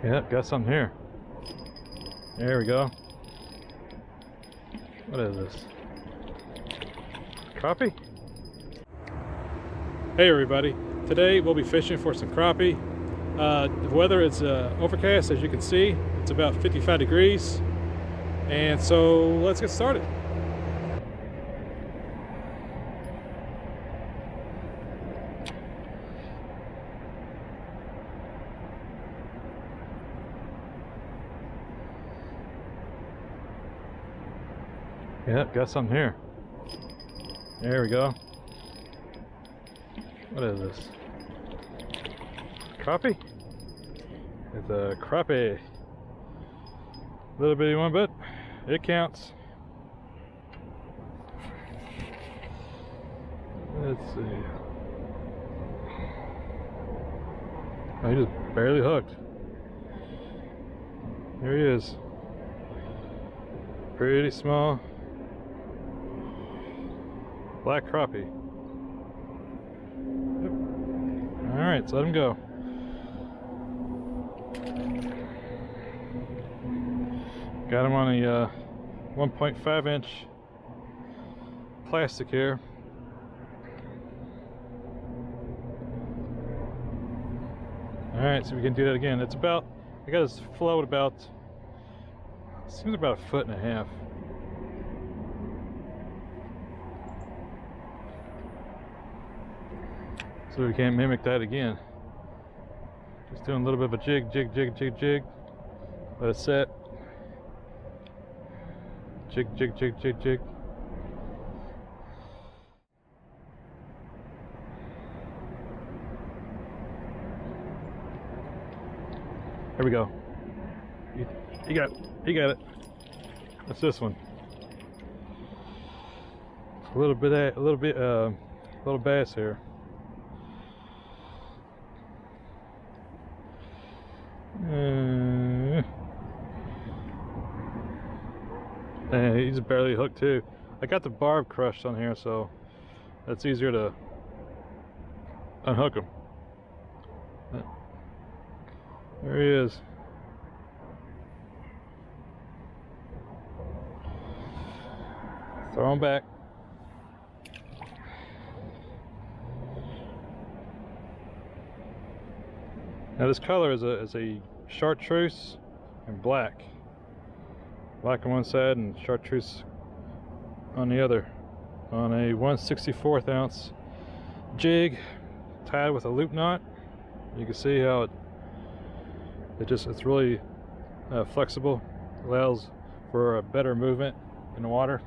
Yep, got something here. There we go. What is this? Crappie? Hey everybody, today we'll be fishing for some crappie. The weather is overcast, as you can see. It's about 55 degrees. And so let's get started. Yep, got something here. There we go. What is this? Crappie? It's a crappie. Little bitty one, but it counts. Let's see. Oh, he just barely hooked. There he is. Pretty small. Black crappie. Yep. Alright, let's let him go. Got him on a 1.5 inch plastic here. Alright, so we can do that again. It's about, I got his float about, seems about 1.5 feet. So we can't mimic that again. Just doing a little bit of a jig, jig, jig, jig, jig. Let it set. Jig, jig, jig, jig, jig. There we go. You got it. You got it. That's this one. A little bass here. And he's barely hooked too. I got the barb crushed on here, so that's easier to unhook him. There he is. Throw him back. Now this color is a chartreuse and black. Black on one side and chartreuse on the other. On a 1/64 ounce jig tied with a loop knot. You can see how it's really flexible. Allows for a better movement in the water,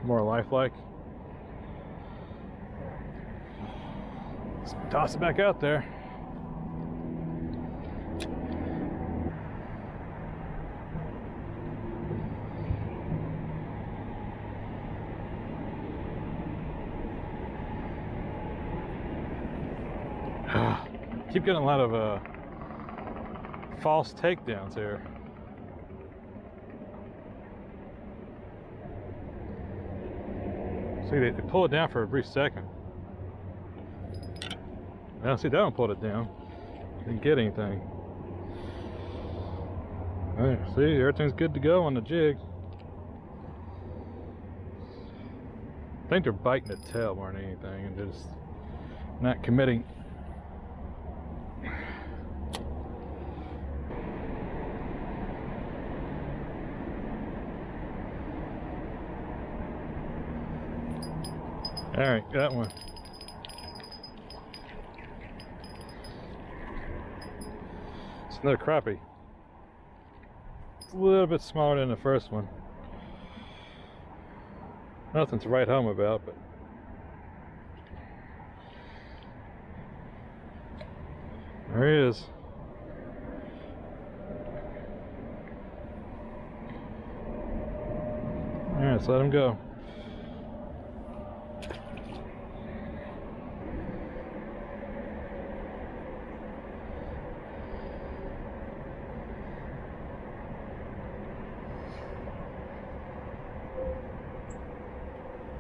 more lifelike. Let's toss it back out there. Keep getting a lot of false takedowns here. See, they pull it down for a brief second. Now see, that one pulled it down. Didn't get anything. Right, see, everything's good to go on the jig. I think they're biting the tail more than anything and just not committing. Alright, got one. It's another crappie. It's a little bit smaller than the first one. Nothing to write home about, but there he is. Alright, let's let him go.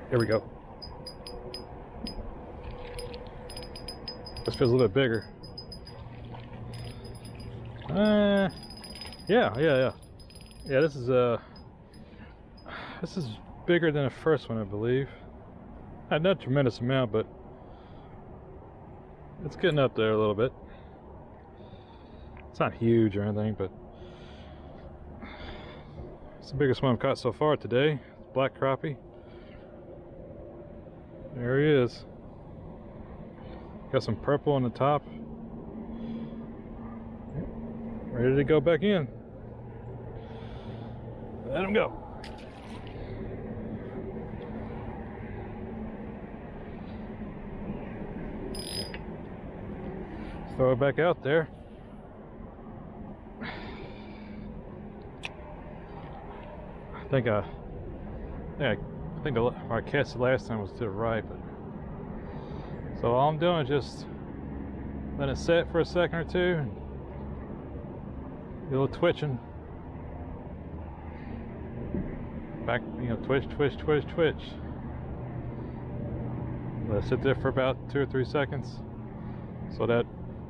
Here we go. This feels a little bit bigger. Yeah. This is bigger than the first one, I believe. Not a tremendous amount, but it's getting up there a little bit. It's not huge or anything, but it's the biggest one I've caught so far today. Black crappie. There he is. Got some purple on the top. Ready to go back in. Let him go. Throw it back out there. I think our catch the last time was to the right, but so all I'm doing is just let it set for a second or two, and a little twitching. Back, twitch. Let it sit there for about 2 or 3 seconds so that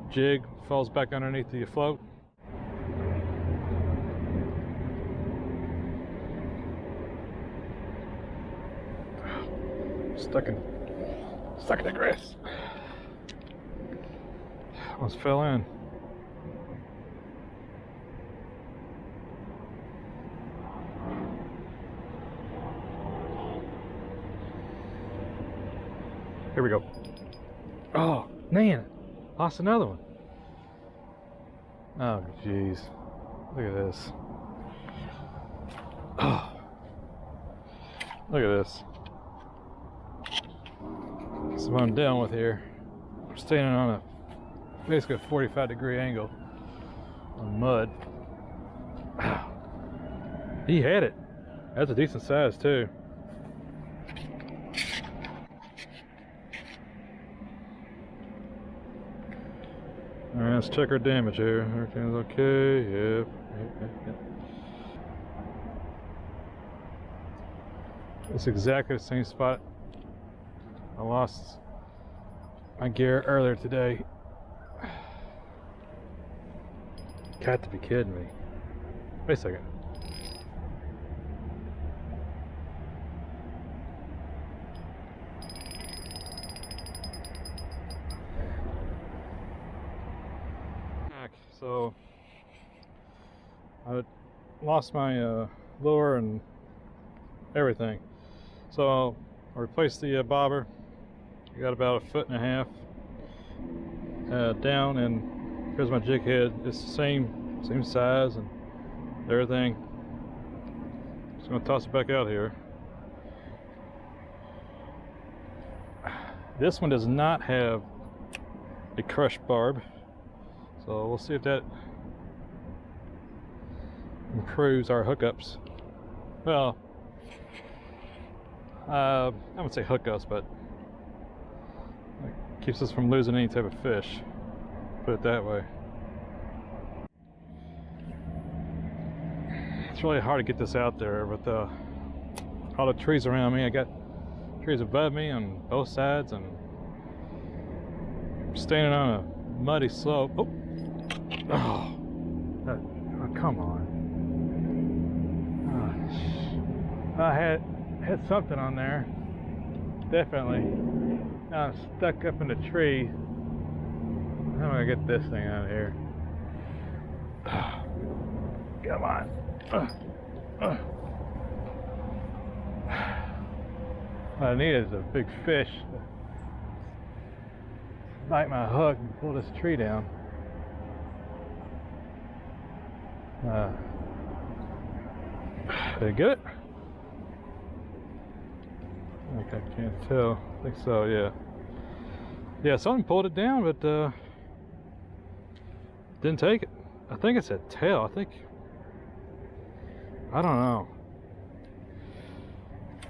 jig falls back underneath the float. Stuck in the grass. Almost fell in. Here we go. Oh man, lost another one. Oh jeez, look at this. Oh, look at this. That's what I'm down with here. I'm standing on basically a 45-degree angle on mud. He had it. That's a decent size too. Alright, let's check our damage here. Everything's okay. Yep. It's exactly the same spot I lost my gear earlier today. Got to be kidding me. Wait a second. So I lost my lure and everything. So I replaced the bobber. I got about 1.5 feet down, and here's my jig head. It's the same size and everything. Just gonna toss it back out here. This one does not have a crushed barb, so we'll see if that improves our hookups. Well, I wouldn't say hookups, but it keeps us from losing any type of fish, put it that way. It's really hard to get this out there with all the trees around me. I got trees above me on both sides, and I'm standing on a muddy slope. Oh, come on. I had something on there, definitely. Now I'm stuck up in the tree. How am I gonna get this thing out of here? Come on. What I need is a big fish to bite my hook and pull this tree down. Did I get it? I can't tell. I think so, yeah. Yeah, something pulled it down, but didn't take it. I think it's a tail. I don't know.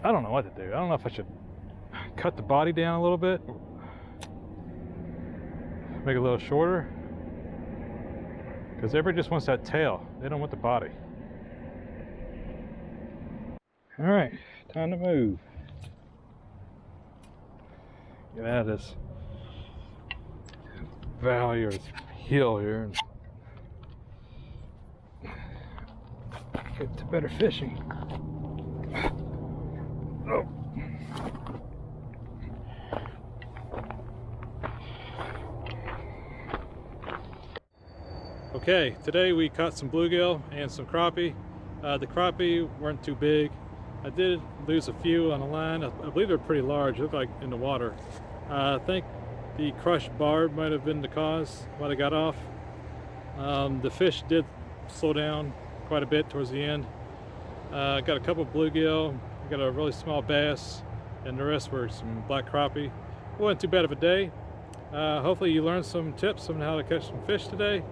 I don't know what to do. I don't know if I should cut the body down a little bit, make it a little shorter, because everybody just wants that tail. They don't want the body. All right, time to move. Get out of this valley or this hill here and get to better fishing. Oh. Okay, today we caught some bluegill and some crappie. The crappie weren't too big. I did lose a few on the line. I believe they're pretty large, look like in the water. I think the crushed barb might have been the cause why they got off. The fish did slow down quite a bit towards the end. Got a couple bluegill, got a really small bass, and the rest were some black crappie. It wasn't too bad of a day. Hopefully you learned some tips on how to catch some fish today.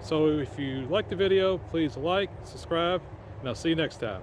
So if you like the video, please like, subscribe, and I'll see you next time.